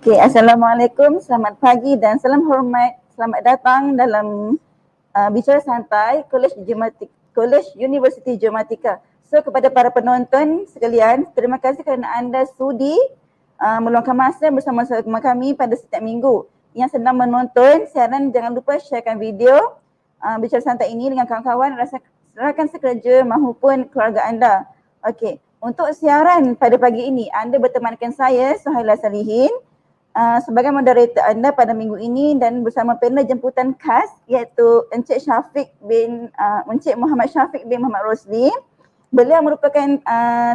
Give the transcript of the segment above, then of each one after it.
Okay, Assalamualaikum, selamat pagi dan salam hormat. Selamat datang dalam bicara santai Kolej Universiti Geomatika. So kepada para penonton sekalian, terima kasih kerana anda sudi meluangkan masa bersama kami pada setiap minggu. Yang sedang menonton, siaran jangan lupa sharekan video bicara santai ini dengan kawan-kawan, rakan sekerja mahupun keluarga anda. Okey, untuk siaran pada pagi ini, anda bertemankan saya, Suhaila Salihin, sebagai moderator anda pada minggu ini dan bersama panel jemputan khas iaitu Encik Muhammad Syafiq bin Muhammad Rosli. Beliau merupakan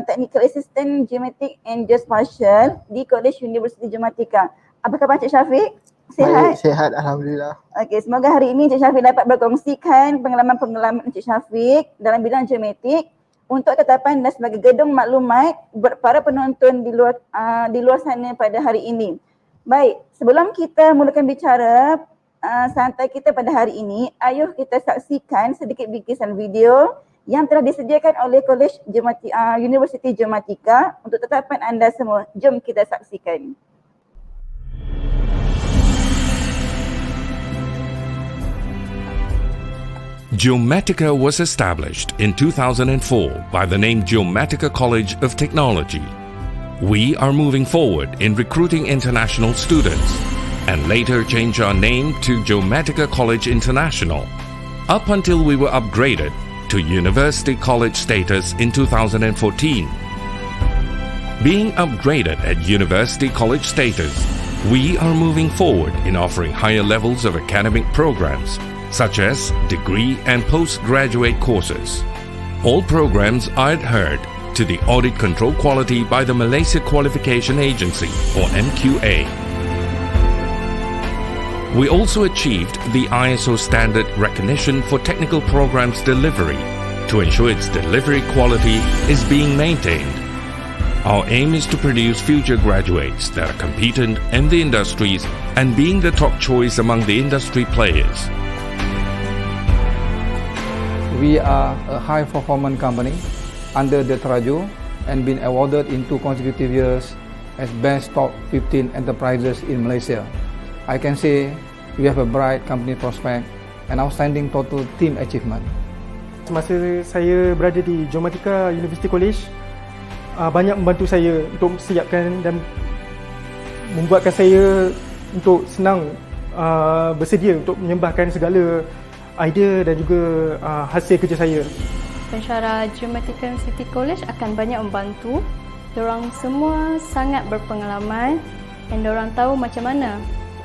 Technical Assistant Geomatic and Geospatial di Kolej Universiti Geomatika. Apa khabar Encik Syafiq? Sihat? Baik, sihat Alhamdulillah. Okey, semoga hari ini Encik Syafiq dapat berkongsikan pengalaman-pengalaman Encik Syafiq dalam bidang geomatik untuk tetapan dan sebagai gedung maklumat para penonton di luar sana pada hari ini. Baik, sebelum kita mulakan bicara santai kita pada hari ini, ayuh kita saksikan sedikit bingkisan video yang telah disediakan oleh Kolej Universiti Geomatika untuk tetapan anda semua. Jom kita saksikan. Geomatica was established in 2004 by the name Geomatica College of Technology. We are moving forward in recruiting international students and later changed our name to Geomatica College International up until we were upgraded to University College status in 2014. Being upgraded at University College status, we are moving forward in offering higher levels of academic programs such as degree and postgraduate courses. All programs are adhered to the audit control quality by the Malaysia Qualification Agency or MQA. We also achieved the ISO standard recognition for technical programs delivery to ensure its delivery quality is being maintained. Our aim is to produce future graduates that are competent in the industries and being the top choice among the industry players. We are a high-performance company under the Teraju and been awarded in 2 consecutive years as Best Top 15 Enterprises in Malaysia. I can say we have a bright company prospect and outstanding total team achievement. Semasa saya berada di Geomatica University College, banyak membantu saya untuk siapkan dan membuatkan saya untuk senang bersedia untuk menyembahkan segala idea dan juga hasil kerja saya. Pensyarah Geomatica University College akan banyak membantu. Diorang semua sangat berpengalaman dan diorang tahu macam mana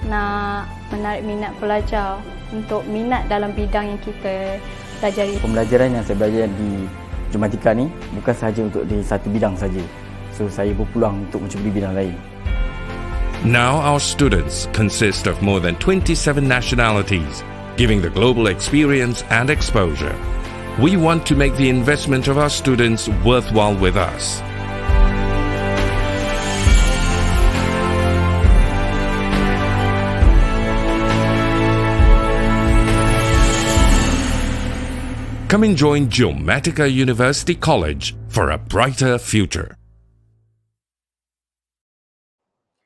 nak menarik minat pelajar untuk minat dalam bidang yang kita pelajari. Pembelajaran yang saya belajar di Geomatica ni bukan sahaja untuk di satu bidang saja. So saya berpeluang untuk mencuba bidang lain. Now our students consist of more than 27 nationalities, giving the global experience and exposure. We want to make the investment of our students worthwhile with us. Come and join Geomatica University College for a brighter future.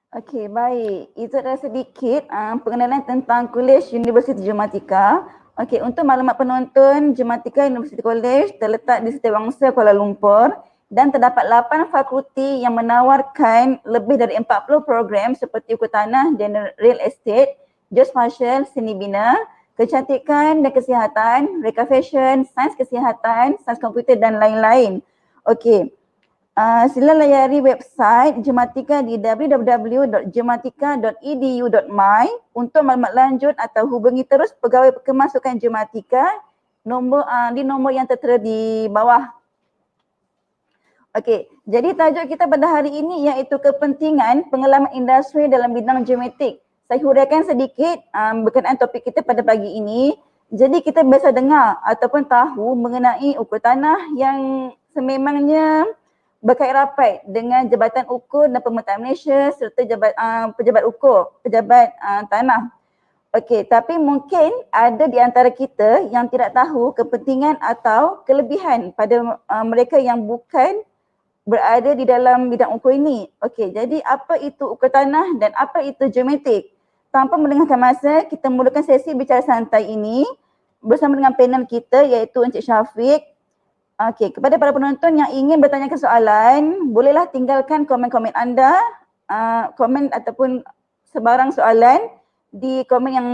Okey, baik. Itu adalah sedikit pengenalan tentang Kolej Universiti Geomatika. Okey, untuk maklumat penonton, Geomatica University College terletak di Setiawangsa, Kuala Lumpur dan terdapat 8 fakulti yang menawarkan lebih dari 40 program seperti ukur tanah dan real estate, geospatial, seni bina, kecantikan dan kesihatan, reka fashion, sains kesihatan, sains komputer dan lain-lain. Okey. Sila layari website Geomatika di www.geomatika.edu.my untuk maklumat lanjut atau hubungi terus Pegawai Kemasukan Geomatika di nombor yang tertera di bawah. Okey, jadi tajuk kita pada hari ini iaitu kepentingan pengalaman industri dalam bidang geomatik. Saya huraikan sedikit berkenaan topik kita pada pagi ini. Jadi kita biasa dengar ataupun tahu mengenai ukur tanah yang sememangnya berkait rapat dengan Jabatan Ukur dan Pemetaan Malaysia serta pejabat ukur, pejabat tanah. Okey, tapi mungkin ada di antara kita yang tidak tahu kepentingan atau kelebihan pada mereka yang bukan berada di dalam bidang ukur ini. Okey, jadi apa itu ukur tanah dan apa itu geometrik? Tanpa melengahkan masa, kita mulakan sesi bicara santai ini bersama dengan panel kita iaitu Encik Syafiq. Okey, kepada para penonton yang ingin bertanya soalan, bolehlah tinggalkan komen-komen anda, komen ataupun sebarang soalan di komen yang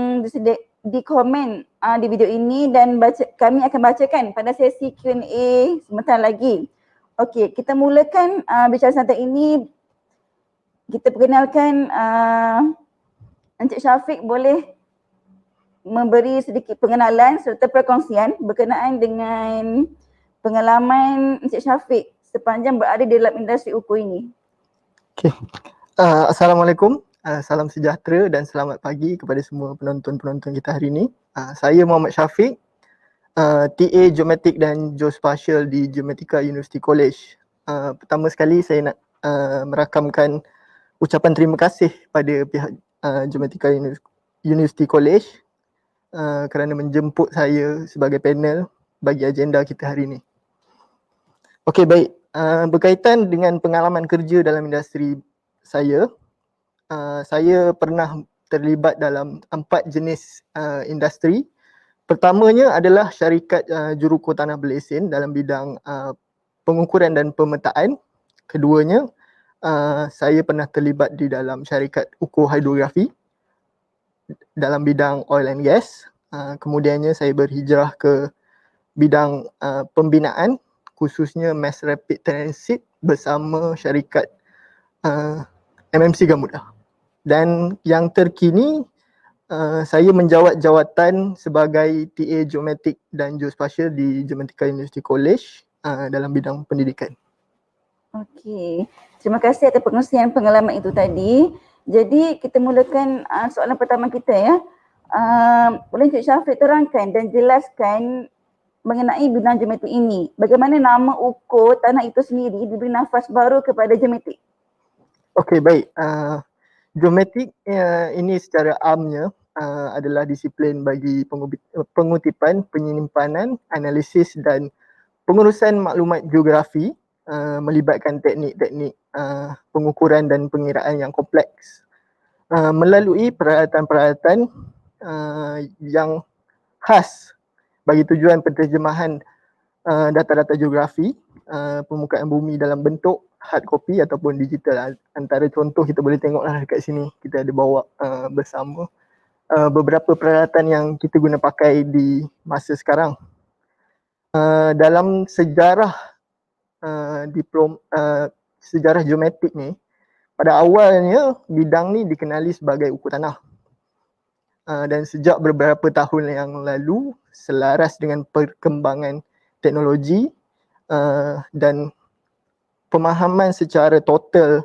di komen di video ini dan kami akan bacakan pada sesi Q&A sebentar lagi. Okey, kita mulakan bicara santai ini. Kita perkenalkan Encik Syafiq boleh memberi sedikit pengenalan serta perkongsian berkenaan dengan pengalaman Encik Syafiq sepanjang berada di dalam industri ukur ini. Okay. Assalamualaikum, salam sejahtera dan selamat pagi kepada semua penonton-penonton kita hari ini. Saya Muhammad Syafiq, TA Geometrik dan Geospatial di Geomatica University College. Pertama sekali saya nak merakamkan ucapan terima kasih pada pihak Geomatica University College kerana menjemput saya sebagai panel bagi agenda kita hari ini. Okey, baik. Berkaitan dengan pengalaman kerja dalam industri saya pernah terlibat dalam 4 jenis industri. Pertamanya adalah syarikat jurukur tanah berlesen dalam bidang pengukuran dan pemetaan. Keduanya, saya pernah terlibat di dalam syarikat ukur hidrografi dalam bidang oil and gas. Kemudiannya saya berhijrah ke bidang pembinaan, khususnya Mass Rapid Transit bersama syarikat MMC Gamuda. Dan yang terkini, saya menjawat jawatan sebagai TA Geometrik dan Geospatial di Geomatica University College dalam bidang pendidikan. Okey, terima kasih atas pengkongsian pengalaman itu tadi. Jadi kita mulakan soalan pertama kita ya. Boleh Encik Syafiq terangkan dan jelaskan mengenai bidang geometrik ini. Bagaimana nama ukur tanah itu sendiri diberi nafas baru kepada geometrik? Okey, baik. Geometrik ini secara amnya adalah disiplin bagi pengutipan, penyimpanan, analisis dan pengurusan maklumat geografi melibatkan teknik-teknik pengukuran dan pengiraan yang kompleks melalui peralatan-peralatan yang khas bagi tujuan penterjemahan data-data geografi, permukaan bumi dalam bentuk hard copy ataupun digital. Antara contoh kita boleh tengoklah dekat sini, kita ada bawa bersama beberapa peralatan yang kita guna pakai di masa sekarang. Dalam sejarah sejarah geometrik ni, pada awalnya bidang ni dikenali sebagai ukur tanah. Dan sejak beberapa tahun yang lalu, selaras dengan perkembangan teknologi dan pemahaman secara total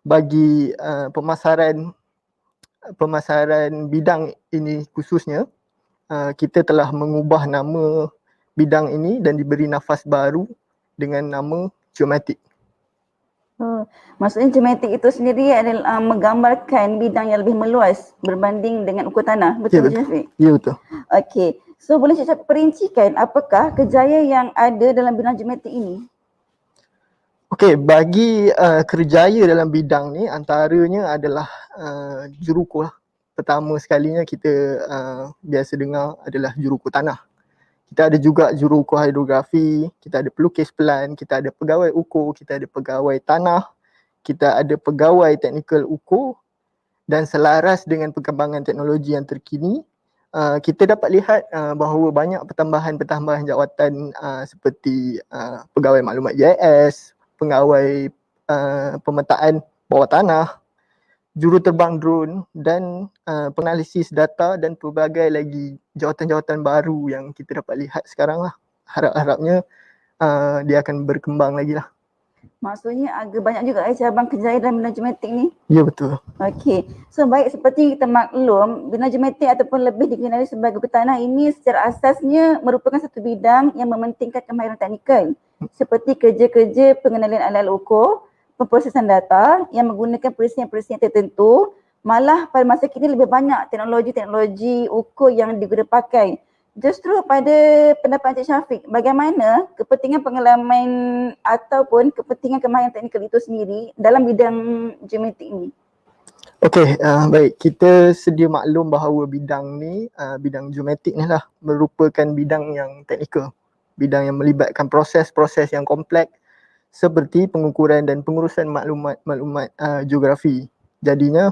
bagi pemasaran bidang ini khususnya, kita telah mengubah nama bidang ini dan diberi nafas baru dengan nama geometrik. Maksudnya geometrik itu sendiri adalah menggambarkan bidang yang lebih meluas berbanding dengan ukur tanah. Betul, Encik Syafiq? Ya, betul. Okey. So boleh Encik Syafiq perincikan apakah kerjaya yang ada dalam bidang geometrik ini? Okey, bagi kerjaya dalam bidang ni antaranya adalah jurukur. Pertama sekalinya kita biasa dengar adalah jurukur tanah. Kita ada juga jurukur hidrografi, kita ada pelukis pelan, kita ada pegawai ukur, kita ada pegawai tanah, kita ada pegawai teknikal ukur, dan selaras dengan perkembangan teknologi yang terkini, kita dapat lihat bahawa banyak pertambahan jawatan seperti pegawai maklumat GIS, pegawai pemetaan bawah tanah, juruterbang drone dan penalisis data dan pelbagai lagi jawatan-jawatan baru yang kita dapat lihat sekarang lah. Harap-harapnya dia akan berkembang lagi lah. Maksudnya agak banyak juga cabang kerjaya dalam bidang geometrik ni? Ya, betul. Okey. So baik, seperti kita maklum, bidang geometrik ataupun lebih dikenali sebagai ukur tanah ini secara asasnya merupakan satu bidang yang mementingkan kemahiran teknikal seperti kerja-kerja pengenalan alat ukur, pemprosesan data yang menggunakan perisian-perisian tertentu. Malah pada masa kini lebih banyak teknologi-teknologi ukur yang digunakan pakai Justru pada pendapat Encik Syafiq, bagaimana kepentingan pengalaman ataupun kepentingan kemahiran teknikal itu sendiri dalam bidang geometrik ini? Okey, baik. Kita sedia maklum bahawa bidang ni, bidang geometrik ni lah merupakan bidang yang teknikal. Bidang yang melibatkan proses-proses yang kompleks seperti pengukuran dan pengurusan maklumat geografi. Jadinya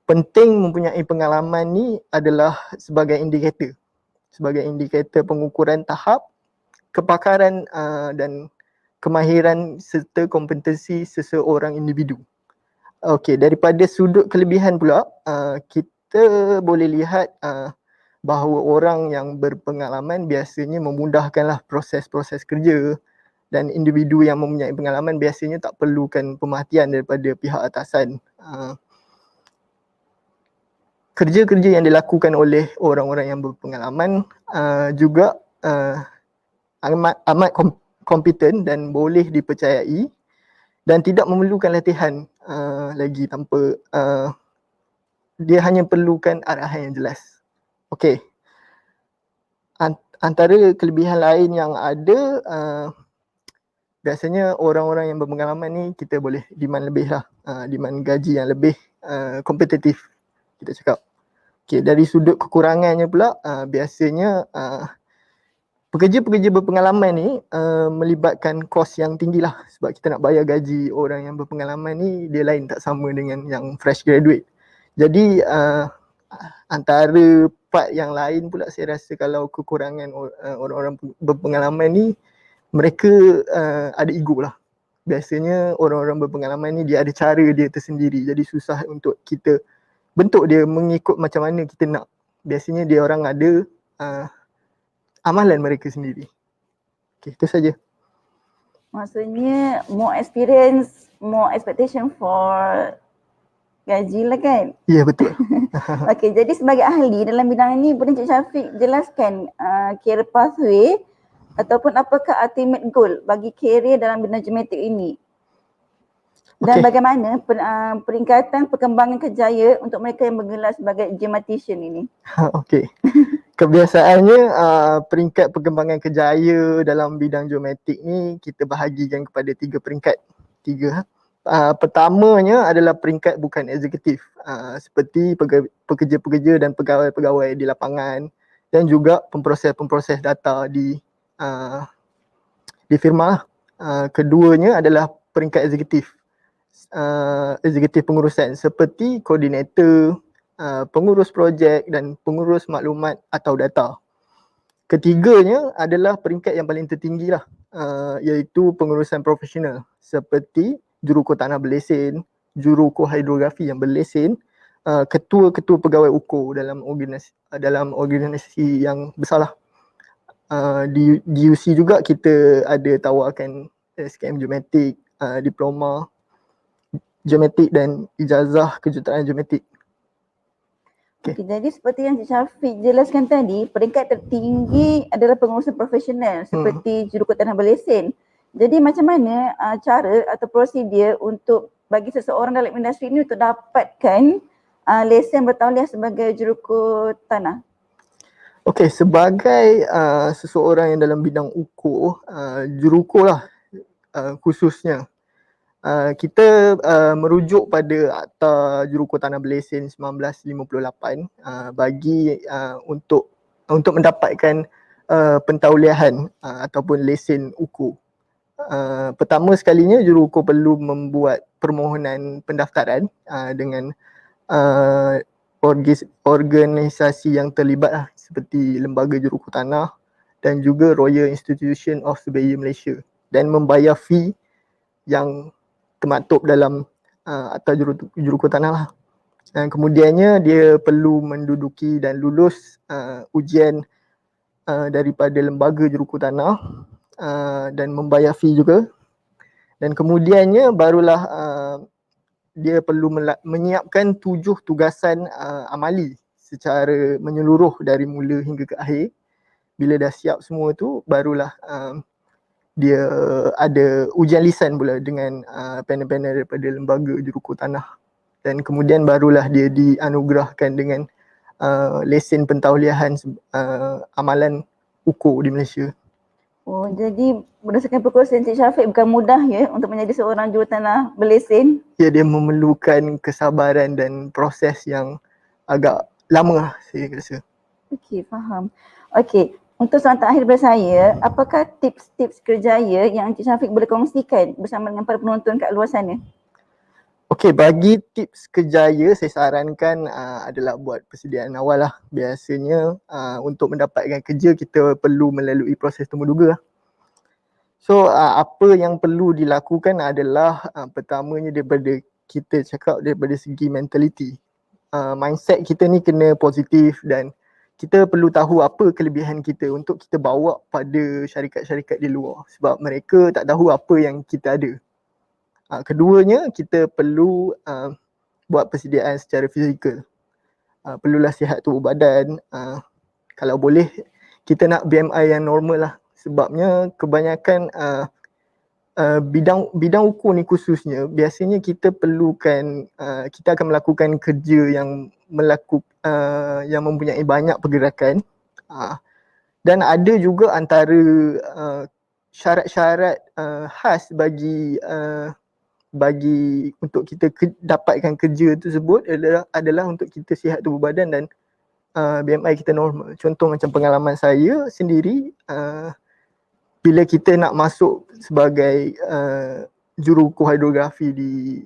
penting mempunyai pengalaman ni adalah sebagai indikator pengukuran tahap kepakaran dan kemahiran serta kompetensi seseorang individu. Okey, daripada sudut kelebihan pula, kita boleh lihat bahawa orang yang berpengalaman biasanya memudahkanlah proses-proses kerja, dan individu yang mempunyai pengalaman biasanya tak perlukan pemerhatian daripada pihak atasan. Kerja-kerja yang dilakukan oleh orang-orang yang berpengalaman juga amat kompeten dan boleh dipercayai dan tidak memerlukan latihan lagi tanpa dia hanya perlukan arahan yang jelas. Okey. Antara kelebihan lain yang ada, biasanya orang-orang yang berpengalaman ni kita boleh demand lebih lah, demand gaji yang lebih kompetitif kita cakap. Okay, dari sudut kekurangannya pula, biasanya pekerja-pekerja berpengalaman ni melibatkan kos yang tinggi lah, sebab kita nak bayar gaji orang yang berpengalaman ni dia lain tak sama dengan yang fresh graduate. Jadi antara part yang lain pula saya rasa kalau kekurangan orang-orang berpengalaman ni, mereka ada ego lah. Biasanya orang-orang berpengalaman ni dia ada cara dia tersendiri, jadi susah untuk kita bentuk dia mengikut macam mana kita nak. Biasanya dia orang ada amalan mereka sendiri. Okay, itu saja. Maksudnya more experience, more expectation for gaji lah kan? Ya, betul. Okey, jadi sebagai ahli dalam bidang ini, boleh Encik Syafiq jelaskan career pathway ataupun apakah ultimate goal bagi career dalam bidang geometrik ini? Dan bagaimana peringkatan perkembangan kejayaan untuk mereka yang bergelar sebagai geometrician ini? Okey. Kebiasaannya peringkat perkembangan kejayaan dalam bidang geometrik ni kita bahagikan kepada 3 peringkat. Pertamanya adalah peringkat bukan eksekutif, seperti pekerja-pekerja dan pegawai-pegawai di lapangan dan juga pemproses-pemproses data di firma. Keduanya adalah peringkat eksekutif pengurusan seperti koordinator, pengurus projek dan pengurus maklumat atau data. Ketiganya adalah peringkat yang paling tertinggi lah, iaitu pengurusan profesional seperti jurukur tanah berlesen, jurukur hidrografi yang berlesen, ketua-ketua pegawai ukur dalam organisasi yang besar lah. Di UC juga kita ada tawarkan SKM geometrik, diploma geometrik dan ijazah kejuruteraan geometrik. Okay, jadi seperti yang Encik Syafiq jelaskan tadi, peringkat tertinggi adalah pengurusan profesional seperti jurukur tanah berlesen. Jadi macam mana cara atau prosedur untuk bagi seseorang dalam industri ini untuk dapatkan lesen bertauliah sebagai jurukur tanah? Okey, sebagai seseorang yang dalam bidang ukur, jurukur lah khususnya, kita merujuk pada Akta Jurukur Tanah Berlesen 1958 bagi untuk mendapatkan pentauliahan ataupun lesen ukur. Pertama sekalinya jurukur perlu membuat permohonan pendaftaran dengan organisasi yang terlibat lah, seperti Lembaga Jurukur Tanah dan juga Royal Institution of Surveyor Malaysia, dan membayar fee yang termaktub dalam Akta Jurukur Tanah lah. Dan kemudiannya dia perlu menduduki dan lulus ujian daripada Lembaga Jurukur Tanah dan membayar fee juga. Dan kemudiannya barulah dia perlu menyiapkan 7 tugasan amali secara menyeluruh dari mula hingga ke akhir. Bila dah siap semua tu, barulah dia ada ujian lisan pula dengan panel-panel daripada Lembaga Jurukur Tanah. Dan kemudian barulah dia dianugerahkan dengan lesen pentauliahan amalan ukur di Malaysia. Oh, jadi berdasarkan perkongsian Encik Syafiq bukan mudah ya untuk menjadi seorang jurutanah berlesen. Ya, dia memerlukan kesabaran dan proses yang agak lama lah saya rasa. Okey, faham. Okey, untuk soalan terakhir daripada saya, apakah tips-tips kerjaya yang Encik Syafiq boleh kongsikan bersama dengan para penonton kat luar sana? Okey, bagi tips kerjaya saya sarankan adalah buat persediaan awal lah. Biasanya untuk mendapatkan kerja kita perlu melalui proses temuduga lah. So apa yang perlu dilakukan adalah pertamanya daripada kita cakap daripada segi mentality. Mindset kita ni kena positif dan kita perlu tahu apa kelebihan kita untuk kita bawa pada syarikat-syarikat di luar sebab mereka tak tahu apa yang kita ada. Keduanya, kita perlu buat persediaan secara fizikal. Perlulah sihat tubuh badan. Kalau boleh, kita nak BMI yang normal lah. Sebabnya kebanyakan bidang ukur ni khususnya, biasanya kita perlukan, kita akan melakukan kerja yang yang mempunyai banyak pergerakan. Dan ada juga antara syarat-syarat khas bagi untuk kita dapatkan kerja tersebut adalah untuk kita sihat tubuh badan dan BMI kita normal. Contoh macam pengalaman saya sendiri, bila kita nak masuk sebagai juruukur hidrografi di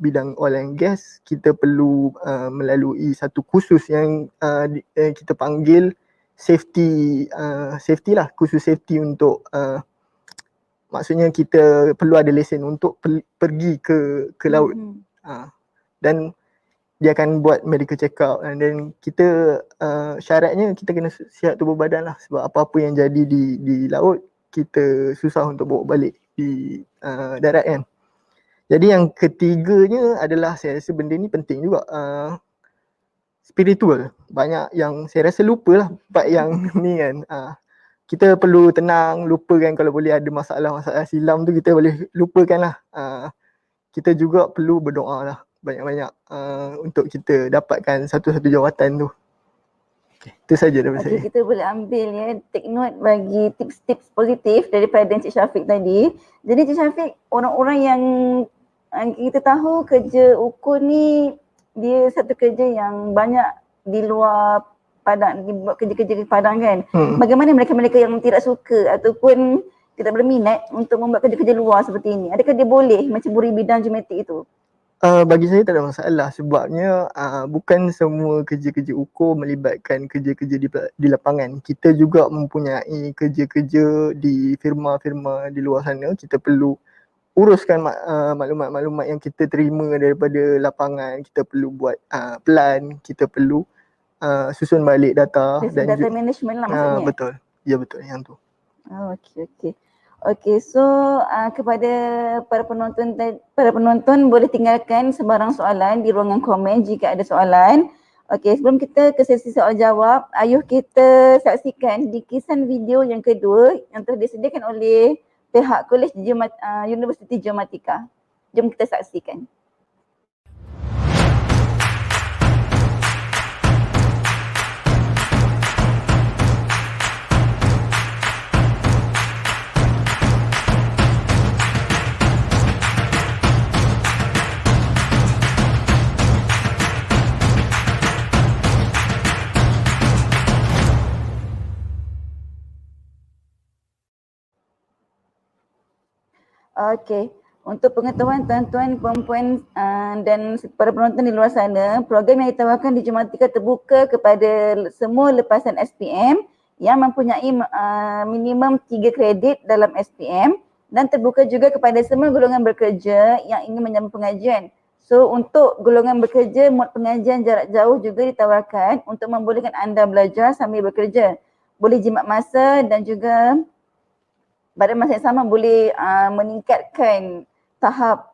bidang oil and gas, kita perlu melalui satu kursus yang kita panggil safety lah, kursus safety untuk maksudnya kita perlu ada lesen untuk pergi ke laut. Dan dia akan buat medical check up and then kita syaratnya kita kena sihat tubuh badan lah sebab apa-apa yang jadi di laut kita susah untuk bawa balik di darat kan. Jadi yang ketiganya adalah saya rasa benda ni penting juga, spiritual. Banyak yang saya rasa lupa lah part yang ni kan. Kita perlu tenang, lupakan kalau boleh ada masalah-masalah silam tu kita boleh lupakan lah. Kita juga perlu berdoa lah banyak-banyak untuk kita dapatkan satu-satu jawatan tu. Okay, itu saja daripada saya. Kita boleh ambil ya, take note bagi tips-tips positif daripada Encik Syafiq tadi. Jadi Encik Syafiq, orang-orang yang kita tahu kerja ukur ni dia satu kerja yang banyak di luar padang, dibuat kerja-kerja di padang kan. Bagaimana mereka-mereka yang tidak suka ataupun tidak berminat untuk membuat kerja-kerja luar seperti ini? Adakah dia boleh menceburi bidang geometrik itu? Bagi saya tak ada masalah sebabnya bukan semua kerja-kerja ukur melibatkan kerja-kerja di lapangan. Kita juga mempunyai kerja-kerja di firma-firma di luar sana. Kita perlu uruskan maklumat-maklumat yang kita terima daripada lapangan. Kita perlu buat plan, kita perlu susun balik data. Dan data management lah maksudnya? Betul, ya betul yang tu. Okey, so kepada para penonton boleh tinggalkan sebarang soalan di ruangan komen jika ada soalan. Okey, sebelum kita ke sesi soal jawab, ayuh kita saksikan dikisan video yang kedua yang telah disediakan oleh pihak Kolej Universiti Geomatika. Jom kita saksikan. Okey, untuk pengetahuan tuan-tuan, puan-puan dan para penonton di luar sana, program yang ditawarkan di Geomatika terbuka kepada semua lepasan SPM yang mempunyai minimum 3 kredit dalam SPM dan terbuka juga kepada semua golongan bekerja yang ingin menyambung pengajian. So untuk golongan bekerja, mod pengajian jarak jauh juga ditawarkan untuk membolehkan anda belajar sambil bekerja. Boleh jimat masa dan juga pada masa yang sama boleh meningkatkan tahap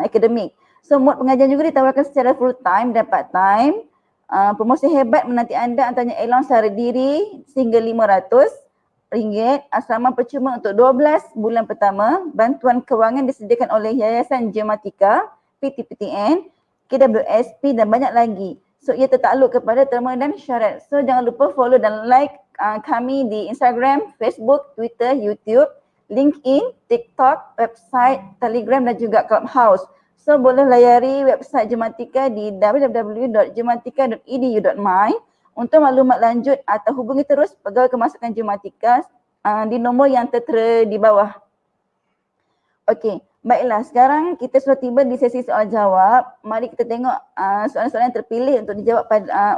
akademik. So mod pengajian juga ditawarkan secara full time dan part time. Promosi hebat menanti anda antaranya allowance secara diri sehingga RM500, asrama percuma untuk 12 bulan pertama, bantuan kewangan disediakan oleh Yayasan Geomatika, PTPTN, KWSP dan banyak lagi. So ia tertakluk kepada terma dan syarat. So jangan lupa follow dan like kami di Instagram, Facebook, Twitter, YouTube, LinkedIn, TikTok, website, Telegram dan juga Clubhouse. So boleh layari website Jumatika di www.jumatika.edu.my untuk maklumat lanjut atau hubungi terus Pegawai Kemasukan Jumatika di nombor yang tertera di bawah. Okey, baiklah, sekarang kita sudah tiba di sesi soal jawab. Mari kita tengok soalan-soalan yang terpilih untuk dijawab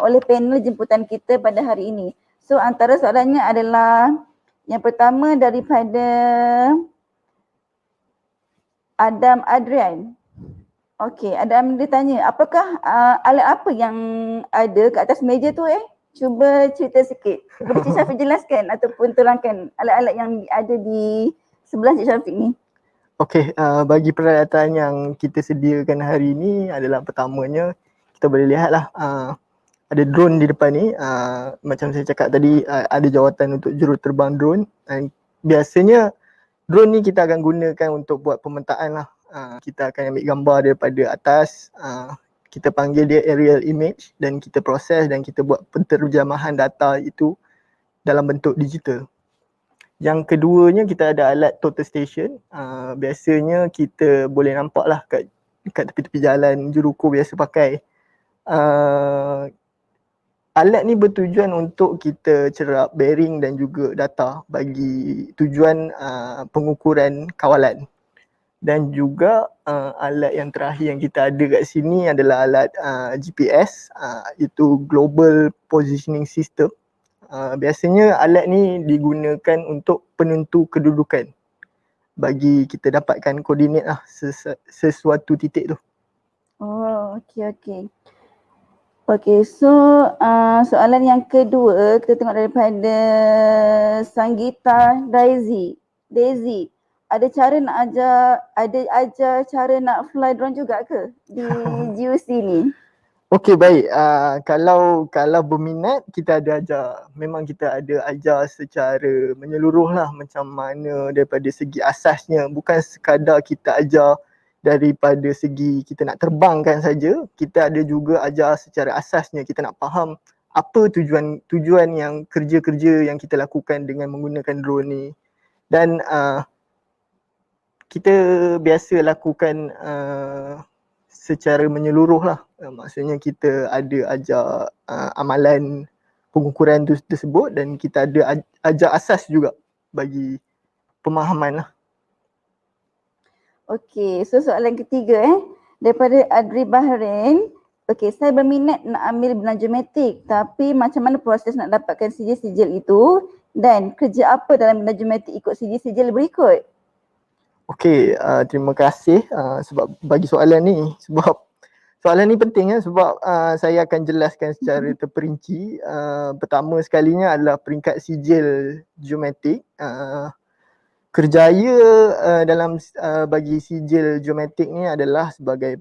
oleh panel jemputan kita pada hari ini. So antara soalannya adalah yang pertama daripada Adam Adrian. Okey, Adam dia tanya, apakah alat apa yang ada kat atas meja tu Cuba cerita sikit. Boleh Cik Syafiq jelaskan ataupun terangkan alat-alat yang ada di sebelah Cik Syafiq ni. Okey, bagi peralatan yang kita sediakan hari ini adalah pertamanya kita boleh lihatlah ada drone di depan ni. Macam saya cakap tadi, ada jawatan untuk juruterbang drone. Biasanya drone ni kita akan gunakan untuk buat pemetaan lah. Kita akan ambil gambar daripada atas, kita panggil dia aerial image dan kita proses dan kita buat penterjemahan data itu dalam bentuk digital. Yang keduanya kita ada alat total station. Biasanya kita boleh nampak lah kat tepi-tepi jalan juruko biasa pakai. Alat ni bertujuan untuk kita cerap bearing dan juga data bagi tujuan pengukuran kawalan. Dan juga alat yang terakhir yang kita ada kat sini adalah alat GPS, itu Global Positioning System. Biasanya alat ni digunakan untuk penentu kedudukan bagi kita dapatkan koordinat lah sesuatu titik tu. Oh, okey. Okey, so soalan yang kedua kita tengok daripada Sanggita Daisy. Ada ajar cara nak fly drone juga ke di GUC ni? Okey, baik. Kalau berminat kita ada ajar. Memang kita ada ajar secara menyeluruh lah macam mana daripada segi asasnya. Bukan sekadar kita ajar daripada segi kita nak terbangkan saja. Kita ada juga ajar secara asasnya. Kita nak faham apa tujuan yang kerja-kerja yang kita lakukan dengan menggunakan drone ni. Dan kita biasa lakukan secara menyeluruh lah. Maksudnya kita ada ajar amalan pengukuran tersebut dan kita ada ajar asas juga bagi pemahaman lah. Okey, so soalan ketiga daripada Adri Bahrain. Okey, saya berminat nak ambil Belajomatik tapi macam mana proses nak dapatkan sijil-sijil itu dan kerja apa dalam Belajomatik ikut sijil-sijil berikut? Okey, terima kasih sebab bagi soalan ni. Sebab soalan ni penting sebab saya akan jelaskan secara terperinci. Pertama sekalinya adalah peringkat sijil geometrik. Kerjaya dalam bagi sijil geometrik ni adalah sebagai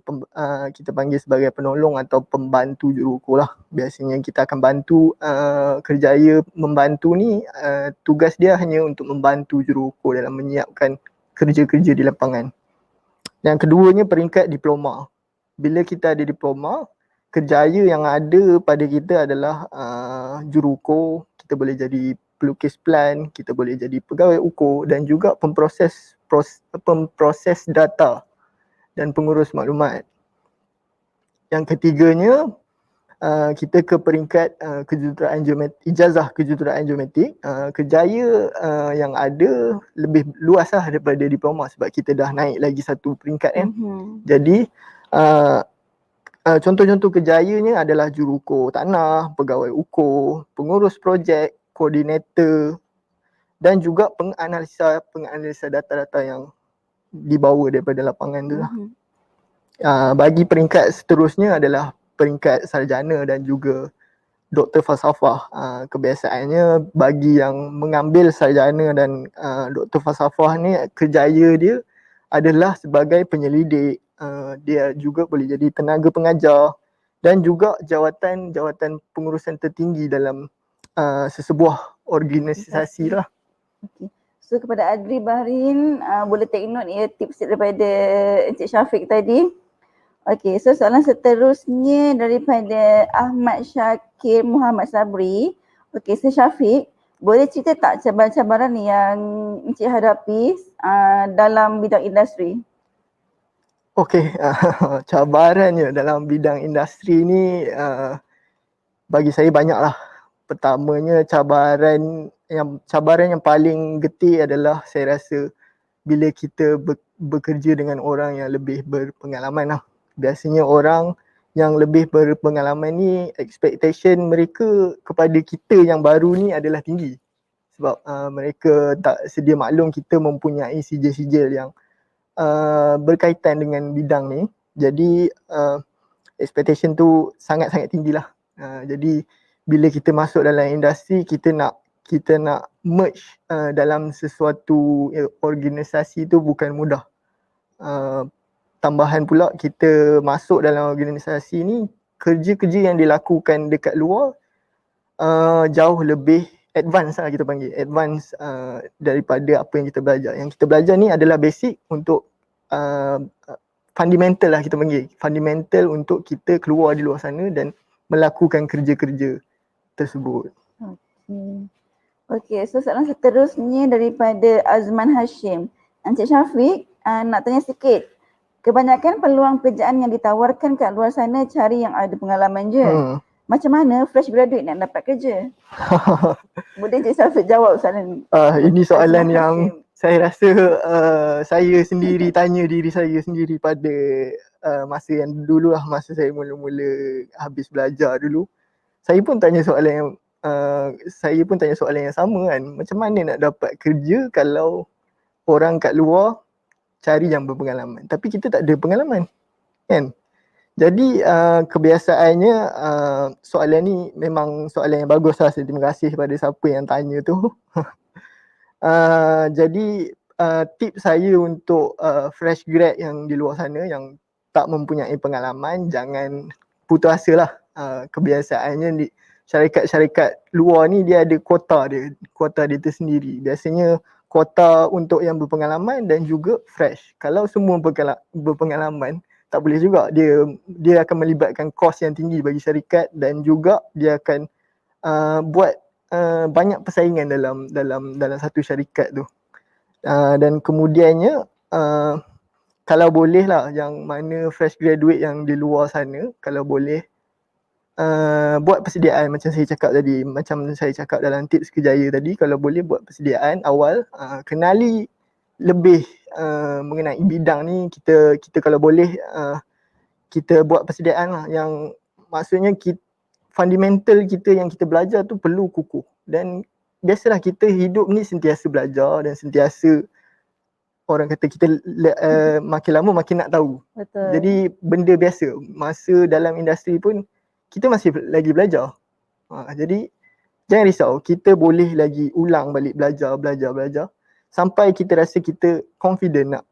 kita panggil sebagai penolong atau pembantu juruko lah. Biasanya kita akan bantu kerjaya membantu ni, tugas dia hanya untuk membantu juruko dalam menyiapkan kerja-kerja di lapangan. Yang keduanya peringkat diploma. Bila kita ada diploma, kerjaya yang ada pada kita adalah juruko, kita boleh jadi pelukis plan, kita boleh jadi pegawai ukur dan juga pemproses data dan pengurus maklumat. Yang ketiganya, kita ke peringkat kejuruteraan geometrik, ijazah kejuruteraan geometrik. Kerjaya yang ada lebih luas lah daripada diploma sebab kita dah naik lagi satu peringkat kan. Jadi contoh-contoh kerjayanya adalah juruko tanah, pegawai ukur, pengurus projek, koordinator dan juga penganalisa data-data yang dibawa daripada lapangan tu lah. Bagi peringkat seterusnya adalah peringkat sarjana dan juga doktor falsafah. Kebiasaannya bagi yang mengambil sarjana dan doktor falsafah ni, kerjaya dia adalah sebagai penyelidik. Dia juga boleh jadi tenaga pengajar dan juga jawatan pengurusan tertinggi dalam sesebuah organisasi lah. Okay. So kepada Adri Bahrain, boleh take note tips daripada Encik Syafiq tadi. Okey, so soalan seterusnya daripada Ahmad Syakir Muhammad Sabri. Okey, so Syafiq, boleh cerita tak cabaran-cabaran yang Encik hadapi dalam bidang industri? Okey, cabarannya dalam bidang industri ni bagi saya banyaklah. Pertamanya cabaran yang paling getih adalah saya rasa bila kita bekerja dengan orang yang lebih berpengalaman lah. Biasanya orang yang lebih berpengalaman ni expectation mereka kepada kita yang baru ni adalah tinggi. Sebab mereka tak sedia maklum kita mempunyai sijil-sijil yang berkaitan dengan bidang ni. Jadi expectation tu sangat-sangat tinggilah. Jadi bila kita masuk dalam industri, kita nak merge dalam sesuatu organisasi tu bukan mudah. Tambahan pula kita masuk dalam organisasi ni, kerja-kerja yang dilakukan dekat luar jauh lebih advance lah, kita panggil advance daripada apa yang kita belajar. Yang kita belajar ni adalah basic untuk fundamental lah, kita panggil fundamental untuk kita keluar di luar sana dan melakukan kerja-kerja tersebut. Okey, so soalan seterusnya daripada Azman Hashim. Encik Syafiq, nak tanya sikit. Kebanyakan peluang pekerjaan yang ditawarkan kat luar sana cari yang ada pengalaman je. Macam mana fresh graduate nak dapat kerja? Boleh Encik Syafiq jawab soalan ni? Ini soalan Azman yang Hashim. saya rasa saya sendiri tanya diri saya sendiri pada masa yang dulu lah, masa saya mula-mula habis belajar dulu. Saya pun tanya soalan yang sama kan. Macam mana nak dapat kerja kalau orang kat luar cari yang berpengalaman, tapi kita tak ada pengalaman kan. Jadi kebiasaannya soalan ni memang soalan yang bagus lah. Saya terima kasih kepada siapa yang tanya tu. Jadi tips saya untuk fresh grad yang di luar sana yang tak mempunyai pengalaman, jangan putus asa lah. Kebiasaannya syarikat-syarikat luar ni dia ada kuota dia tersendiri. Biasanya kuota untuk yang berpengalaman dan juga fresh. Kalau semua berpengalaman, tak boleh juga. Dia akan melibatkan kos yang tinggi bagi syarikat dan juga dia akan buat banyak persaingan dalam satu syarikat tu. Dan kemudiannya kalau boleh lah, yang mana fresh graduate yang di luar sana, kalau boleh buat persediaan macam saya cakap tadi, macam saya cakap dalam tips kerjaya tadi, kalau boleh buat persediaan awal, kenali lebih mengenai bidang ni. Kita kalau boleh kita buat persediaan lah, yang maksudnya fundamental kita yang kita belajar tu perlu kukuh. Dan biasalah kita hidup ni sentiasa belajar dan sentiasa, orang kata kita makin lama makin nak tahu. Betul. Jadi benda biasa, masa dalam industri pun kita masih lagi belajar. Jadi jangan risau, kita boleh lagi ulang balik belajar sampai kita rasa kita confident nak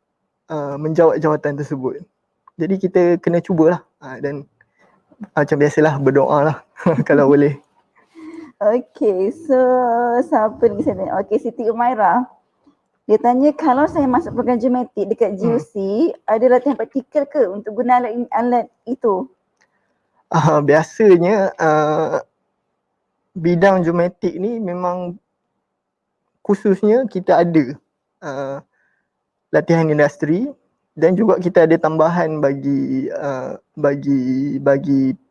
menjawab jawatan tersebut. Jadi kita kena cubalah dan macam biasalah berdoa lah kalau boleh. Okay, so siapa lagi sana? Okay, Siti Umairah. Dia tanya, kalau saya masuk program Geomatic dekat GUC, ada latihan praktikal ke untuk guna alat itu? Biasanya bidang Geomatic ni memang khususnya kita ada latihan industri dan juga kita ada tambahan bagi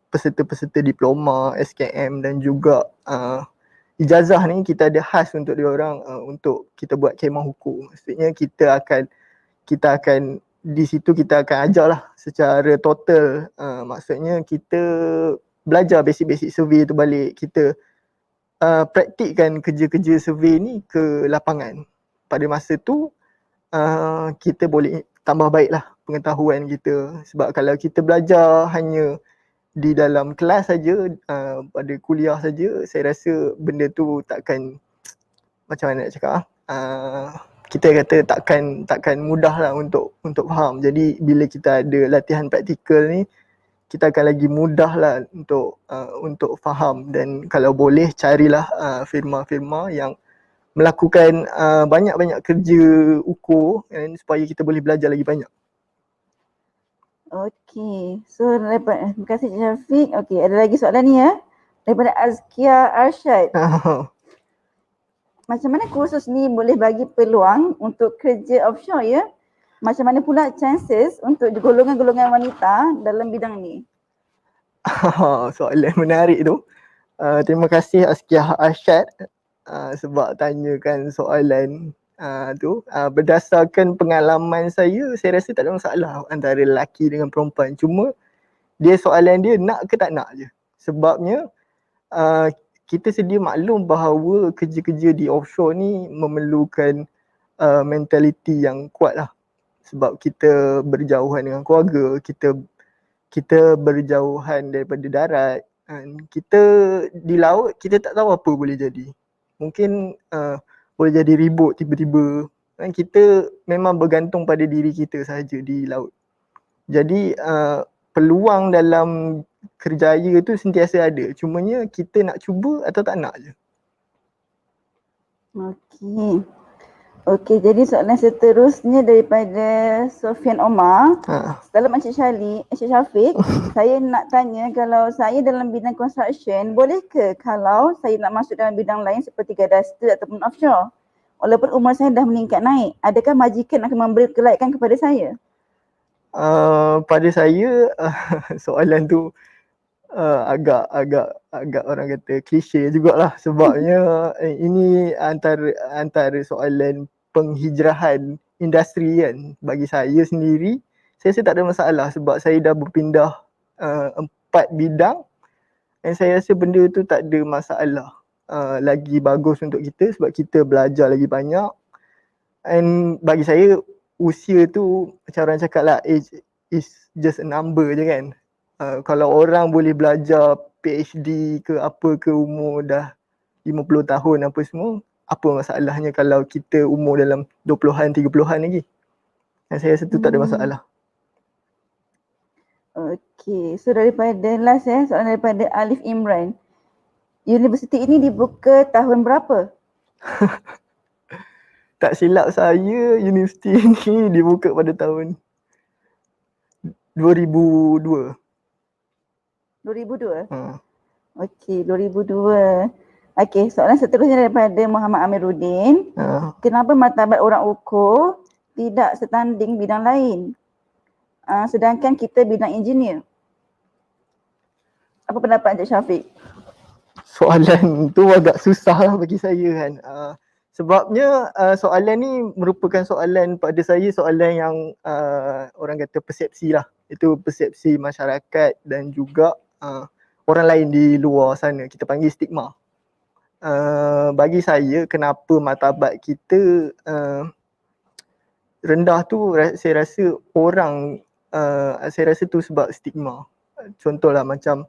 peserta-peserta diploma, SKM dan juga ijazah ni kita ada khas untuk diorang untuk kita buat khemah hukum. Maksudnya kita akan di situ kita akan ajar lah secara total. Maksudnya kita belajar basic-basic survey tu balik. Kita praktikkan kerja-kerja survey ni ke lapangan. Pada masa tu kita boleh tambah baiklah pengetahuan kita. Sebab kalau kita belajar hanya di dalam kelas saja, pada kuliah saja, saya rasa benda tu takkan, macam mana nak cakap, kita kata takkan mudah lah untuk faham. Jadi bila kita ada latihan praktikal ni, kita akan lagi mudah lah untuk faham. Dan kalau boleh carilah firma-firma yang melakukan banyak-banyak kerja ukur supaya kita boleh belajar lagi banyak. Okey. So daripada, terima kasih Cik Syafiq. Okey, ada lagi soalan ni ya. Daripada Azkia Arsyad. Macam mana kursus ni boleh bagi peluang untuk kerja offshore ya? Macam mana pula chances untuk golongan-golongan wanita dalam bidang ni? Soalan menarik tu. Terima kasih Azkiah Arsyad sebab tanyakan soalan tu. Berdasarkan pengalaman saya rasa tak ada masalah antara lelaki dengan perempuan. Cuma soalan dia nak ke tak nak je. Sebabnya kita sedia maklum bahawa kerja-kerja di offshore ni memerlukan mentaliti yang kuat lah. Sebab kita berjauhan dengan keluarga, kita berjauhan daripada darat, kita di laut kita tak tahu apa boleh jadi. Mungkin boleh jadi ribut tiba-tiba. Kita memang bergantung pada diri kita sahaja di laut. Jadi peluang dalam kerjaya tu sentiasa ada. Cumanya kita nak cuba atau tak nak je. Okey. Okey, jadi soalan seterusnya daripada Sofian Omar. Salam Encik Syafiq. Saya nak tanya, kalau saya dalam bidang construction, boleh ke kalau saya nak masuk dalam bidang lain seperti gadasta ataupun offshore? Walaupun umur saya dah meningkat naik, adakah majikan akan memberi kelayakan kepada saya? Pada saya soalan tu agak orang kata klise jugalah, sebabnya ini antara soalan penghijrahan industri kan. Bagi saya sendiri, saya rasa tak ada masalah sebab saya dah berpindah 4 bidang dan saya rasa benda tu tak ada masalah. Lagi bagus untuk kita sebab kita belajar lagi banyak. And bagi saya usia tu macam orang cakap lah, age is just a number je kan. Kalau orang boleh belajar PhD ke apa ke umur dah 50 tahun apa semua, apa masalahnya kalau kita umur dalam 20-an, 30-an lagi. Dan saya rasa tu tak ada masalah. Okey, so daripada last soalan daripada Alif Imran. Universiti ini dibuka tahun berapa? Tak silap saya, universiti ni dibuka pada tahun 2002. 2002? Okey, 2002. Okey, soalan seterusnya daripada Muhammad Amiruddin. Kenapa martabat orang ukur tidak setanding bidang lain? Sedangkan kita bidang engineer. Apa pendapat Encik Syafiq? Soalan tu agak susah lah bagi saya kan. Sebabnya soalan ni merupakan soalan pada saya, soalan yang orang kata persepsi lah. Itu persepsi masyarakat dan juga orang lain di luar sana. Kita panggil stigma. Bagi saya, kenapa martabat kita rendah tu, saya rasa orang, saya rasa tu sebab stigma. Contohlah macam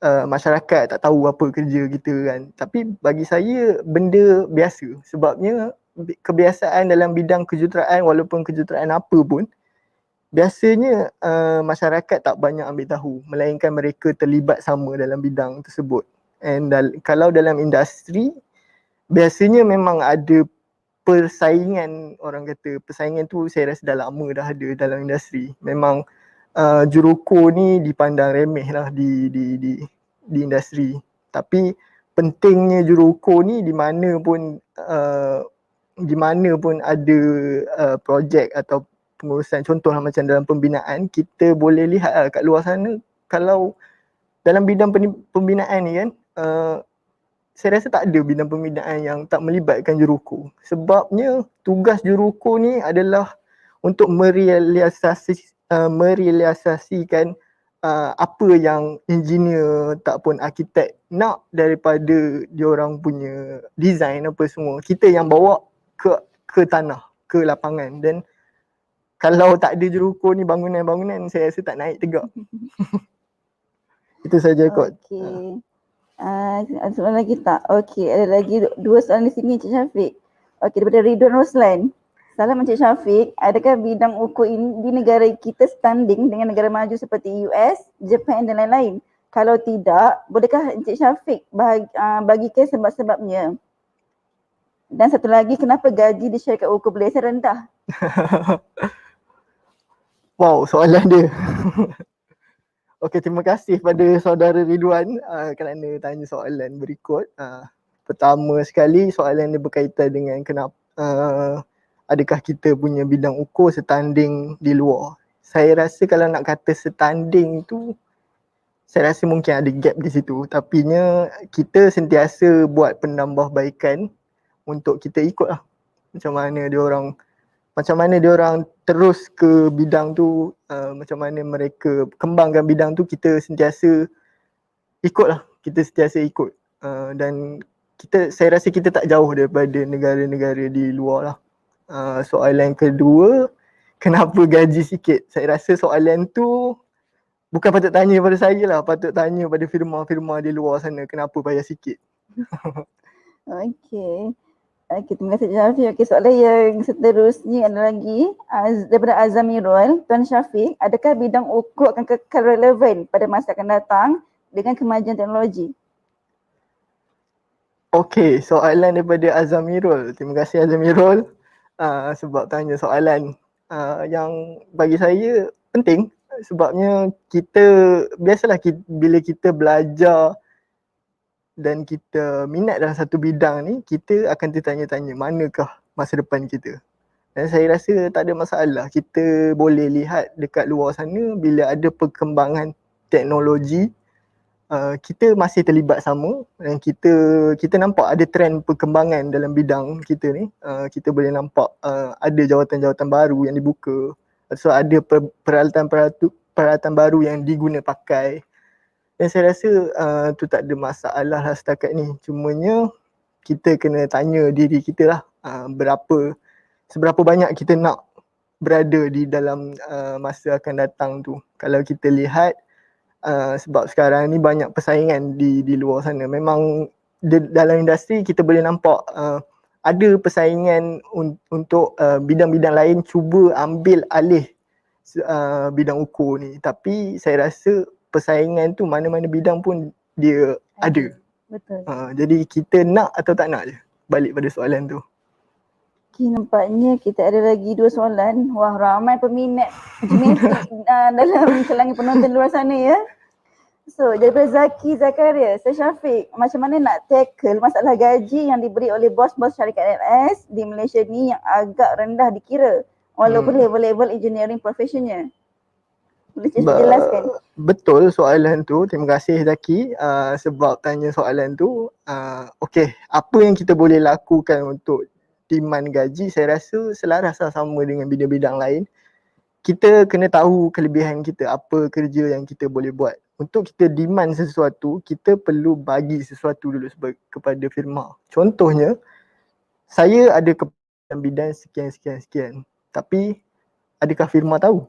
masyarakat tak tahu apa kerja kita kan. Tapi bagi saya benda biasa, sebabnya kebiasaan dalam bidang kejuruteraan, walaupun kejuruteraan apa pun, biasanya masyarakat tak banyak ambil tahu, melainkan mereka terlibat sama dalam bidang tersebut. And kalau dalam industri, biasanya memang ada persaingan, orang kata persaingan tu saya rasa dah lama dah ada dalam industri. Memang juruko ni dipandang remeh lah di industri. Tapi pentingnya juruko ni di mana pun ada projek atau pengurusan, contohlah macam dalam pembinaan, kita boleh lihat lah kat luar sana, kalau dalam bidang pembinaan ni kan, saya rasa tak ada bidang pembinaan yang tak melibatkan juruko. Sebabnya tugas juruko ni adalah untuk merealisasikan apa yang engineer tak pun arkitek nak daripada diorang punya design apa semua. Kita yang bawa ke tanah, ke lapangan. Dan kalau tak ada juruko ni, bangunan-bangunan saya rasa tak naik tegak. Itu saja kot. Okey. Ada soalan lagi tak? Okey, ada lagi 2 soalan di sini Encik Syafiq. Okey, daripada Ridwan Roslan. Salam Encik Syafiq, adakah bidang ukur ini di negara kita standing dengan negara maju seperti US, Japan dan lain-lain? Kalau tidak, bolehkah Encik Syafiq bagikan sebab-sebabnya? Dan satu lagi, kenapa gaji di syarikat ukur Malaysia rendah? Wow, soalan dia. Okey, terima kasih pada saudara Ridwan kerana tanya soalan berikut. Pertama sekali soalan dia berkaitan dengan kenapa adakah kita punya bidang ukur setanding di luar. Saya rasa kalau nak kata setanding tu, saya rasa mungkin ada gap di situ. Tapinya kita sentiasa buat penambahbaikan untuk kita ikut lah macam mana dia orang terus ke bidang tu, macam mana mereka kembangkan bidang tu, kita sentiasa ikut. Dan saya rasa kita tak jauh daripada negara-negara di luar lah. Soalan kedua, kenapa gaji sikit? Saya rasa soalan tu bukan patut tanya pada saya lah, patut tanya pada firma-firma di luar sana kenapa bayar sikit. Okey. Okey, terima kasih Syafiq. Okey, soalan yang seterusnya ada lagi daripada Azamirul. Tuan Syafiq, adakah bidang ukur akan kekal relevan pada masa akan datang dengan kemajuan teknologi? Okey, soalan daripada Azamirul. Terima kasih Azamirul sebab tanya soalan yang bagi saya penting, sebabnya biasalah bila kita belajar dan kita minat dalam satu bidang ni, kita akan tertanya-tanya manakah masa depan kita. Dan saya rasa tak ada masalah. Kita boleh lihat dekat luar sana bila ada perkembangan teknologi, kita masih terlibat sama dan kita nampak ada trend perkembangan dalam bidang kita ni. Kita boleh nampak ada jawatan-jawatan baru yang dibuka. So ada peralatan baru yang diguna pakai. Dan saya rasa tu tak ada masalah lah setakat ni. Cumanya kita kena tanya diri kita lah seberapa banyak kita nak berada di dalam masa akan datang tu. Kalau kita lihat sebab sekarang ni banyak persaingan di luar sana. Memang dalam industri kita boleh nampak ada persaingan untuk bidang-bidang lain cuba ambil alih bidang ukur ni. Tapi saya rasa persaingan tu mana-mana bidang pun dia ada. Betul. Jadi kita nak atau tak nak je. Balik pada soalan tu. Okay, nampaknya kita ada lagi 2 soalan. Wah, ramai peminat genetik dalam kalangan penonton luar sana ya. So, daripada Zaki Zakaria, Saya Syafiq, macam mana nak tackle masalah gaji yang diberi oleh bos-bos syarikat LS di Malaysia ni yang agak rendah dikira walaupun level-level engineering profesionnya? Boleh jelaskan? Betul soalan tu. Terima kasih Zaki sebab tanya soalan tu. Okey, apa yang kita boleh lakukan untuk demand gaji, saya rasa selaras lah sama dengan bidang-bidang lain. Kita kena tahu kelebihan kita, apa kerja yang kita boleh buat. Untuk kita demand sesuatu, kita perlu bagi sesuatu dulu kepada firma. Contohnya, saya ada kepada bidang sekian. Tapi adakah firma tahu?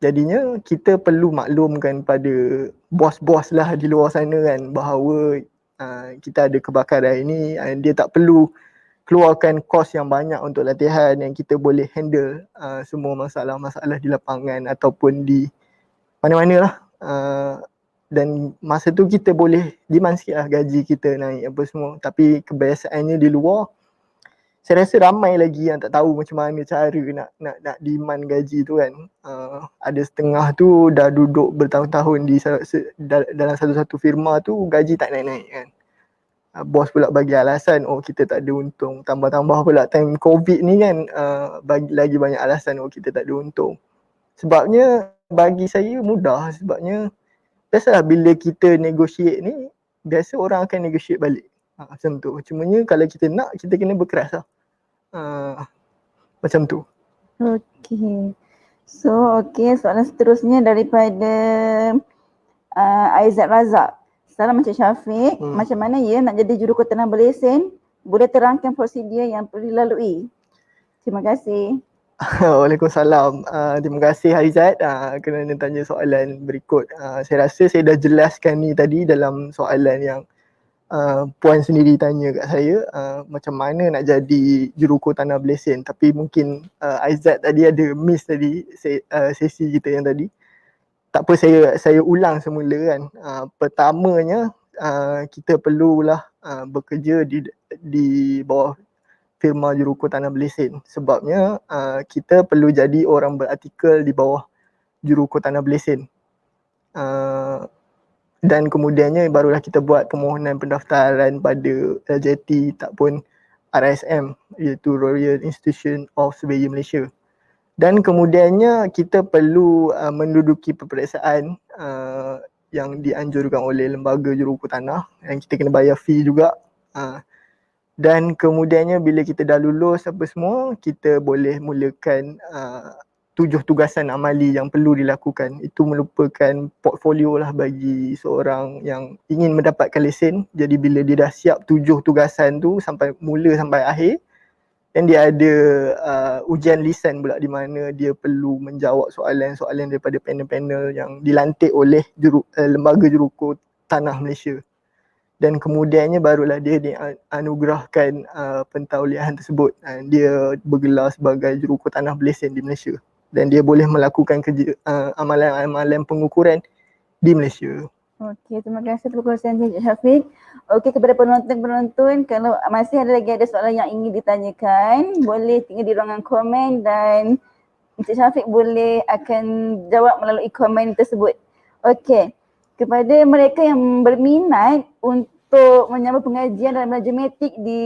Jadinya kita perlu maklumkan pada bos-bos lah di luar sana kan bahawa kita ada kebakaran ini, dia tak perlu keluarkan kos yang banyak untuk latihan, yang kita boleh handle semua masalah-masalah di lapangan ataupun di mana-mana lah. Dan masa tu kita boleh demand sikit lah gaji kita naik apa semua. Tapi kebiasaannya di luar, saya rasa ramai lagi yang tak tahu macam mana cara nak demand gaji tu kan. Ada setengah tu dah duduk bertahun-tahun dalam satu-satu firma tu, gaji tak naik-naik kan. Bos pula bagi alasan, kita tak ada untung. Tambah-tambah pula time COVID ni kan, bagi lagi banyak alasan, kita tak ada untung. Sebabnya bagi saya mudah, sebabnya biasalah bila kita negotiate ni, biasa orang akan negotiate balik. Macam tu. Cumanya kalau kita nak, kita kena berkeras lah. Macam tu. Okey. So, soalan seterusnya daripada Aizat Razak. Salam Encik Syafiq, macam mana ya nak jadi juruketanah berlesen? Boleh terangkan prosedur yang perlu dilalui? Terima kasih. Waalaikumsalam. Terima kasih Aizat kerana tanya soalan berikut. Saya rasa saya dah jelaskan ni tadi dalam soalan yang puan sendiri tanya kat saya, macam mana nak jadi juruukur tanah berlesen. Tapi mungkin Aizat tadi ada miss tadi sesi kita yang tadi. Tak apa, saya ulang semula kan. Pertamanya kita perlulah bekerja di bawah firma juruku tanah berlesen. Sebabnya kita perlu jadi orang berartikel di bawah juruku tanah berlesen. Dan kemudiannya barulah kita buat permohonan pendaftaran pada LJT ataupun RSM, iaitu Royal Institution of Surveyor Malaysia. Dan kemudiannya kita perlu menduduki peperiksaan yang dianjurkan oleh lembaga juruku tanah, yang kita kena bayar fee juga. Dan kemudiannya bila kita dah lulus apa semua, kita boleh mulakan 7 tugasan amali yang perlu dilakukan. Itu merupakan portfolio lah bagi seorang yang ingin mendapatkan lesen. Jadi bila dia dah siap 7 tugasan tu sampai mula sampai akhir, dan dia ada ujian lisan pula di mana dia perlu menjawab soalan-soalan daripada panel-panel yang dilantik oleh lembaga juruku tanah Malaysia. Dan kemudiannya barulah dia dianugerahkan pentauliahan tersebut. Dia bergelar sebagai juruku tanah berlesen di Malaysia. Dan dia boleh melakukan kerja amalan-amalan pengukuran di Malaysia. Okey, terima kasih atas perkongsian Encik Syafiq. Okey, kepada penonton-penonton, kalau masih ada soalan yang ingin ditanyakan, boleh tinggal di ruangan komen dan Encik Syafiq boleh akan jawab melalui komen tersebut. Okey, kepada mereka yang berminat untuk menyambung pengajian dalam Geomatik di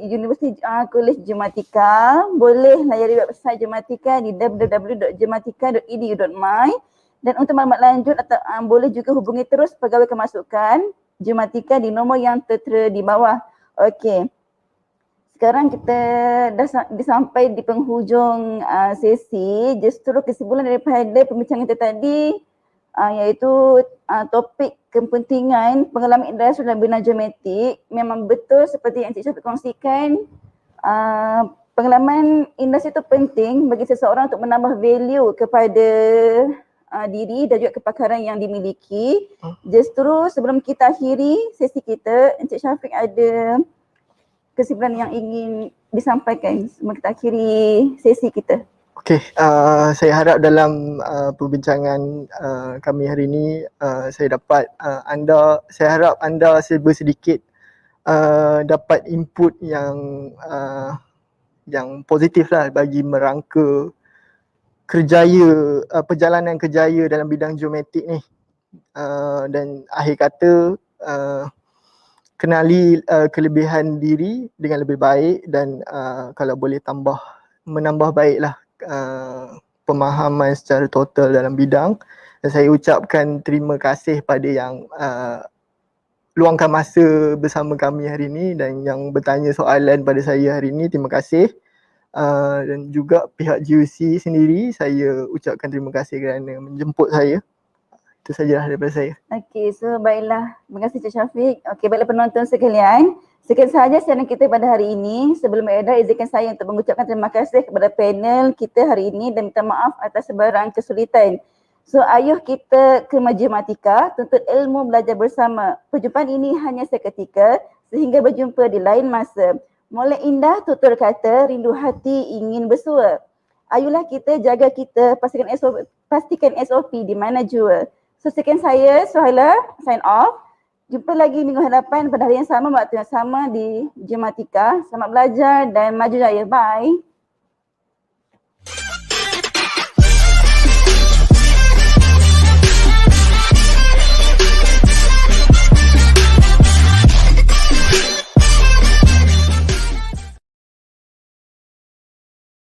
Universiti Kolej Geomatika, boleh layari website Geomatika di www.geomatika.edu.my. Dan untuk maklumat lanjut boleh juga hubungi terus Pegawai Kemasukan Geomatika di nombor yang tertera di bawah. Okey. Sekarang kita dah sampai di penghujung sesi. Justru kesimpulan daripada perbincangan kita tadi iaitu topik kepentingan pengalaman industri dalam bidang geometrik. Memang betul seperti yang Encik Syafiq kongsikan, pengalaman industri itu penting bagi seseorang untuk menambah value kepada diri dan juga kepakaran yang dimiliki. Justru sebelum kita akhiri sesi kita, Encik Syafiq ada kesimpulan yang ingin disampaikan sebelum kita akhiri sesi kita. Okey, saya harap dalam perbincangan kami hari ini saya harap anda sedikit dapat input yang positif lah bagi merangka perjalanan kerjaya dalam bidang geometrik ni. Dan akhir kata kenali kelebihan diri dengan lebih baik dan kalau boleh menambah baiklah pemahaman secara total dalam bidang. Dan saya ucapkan terima kasih pada yang luangkan masa bersama kami hari ini dan yang bertanya soalan pada saya hari ini. Terima kasih. Dan juga pihak GUC sendiri, saya ucapkan terima kasih kerana menjemput saya. Itu sajalah daripada saya. Okey, so baiklah. Terima kasih Encik Syafiq. Okey, baiklah penonton sekalian. Sekian sahaja siaran kita pada hari ini. Sebelum beredar, izinkan saya untuk mengucapkan terima kasih kepada panel kita hari ini dan minta maaf atas sebarang kesulitan. So, ayuh kita ke Geomatika, tuntut ilmu belajar bersama. Perjumpaan ini hanya seketika sehingga berjumpa di lain masa. Mulai indah tutur kata, rindu hati ingin bersua. Ayuhlah kita jaga kita, pastikan SOP di mana jua. So sekian saya, Suhaila, sign off. Jumpa lagi minggu hadapan pada hari yang sama, waktu yang sama di Geomatika. Selamat belajar dan maju jaya. Bye.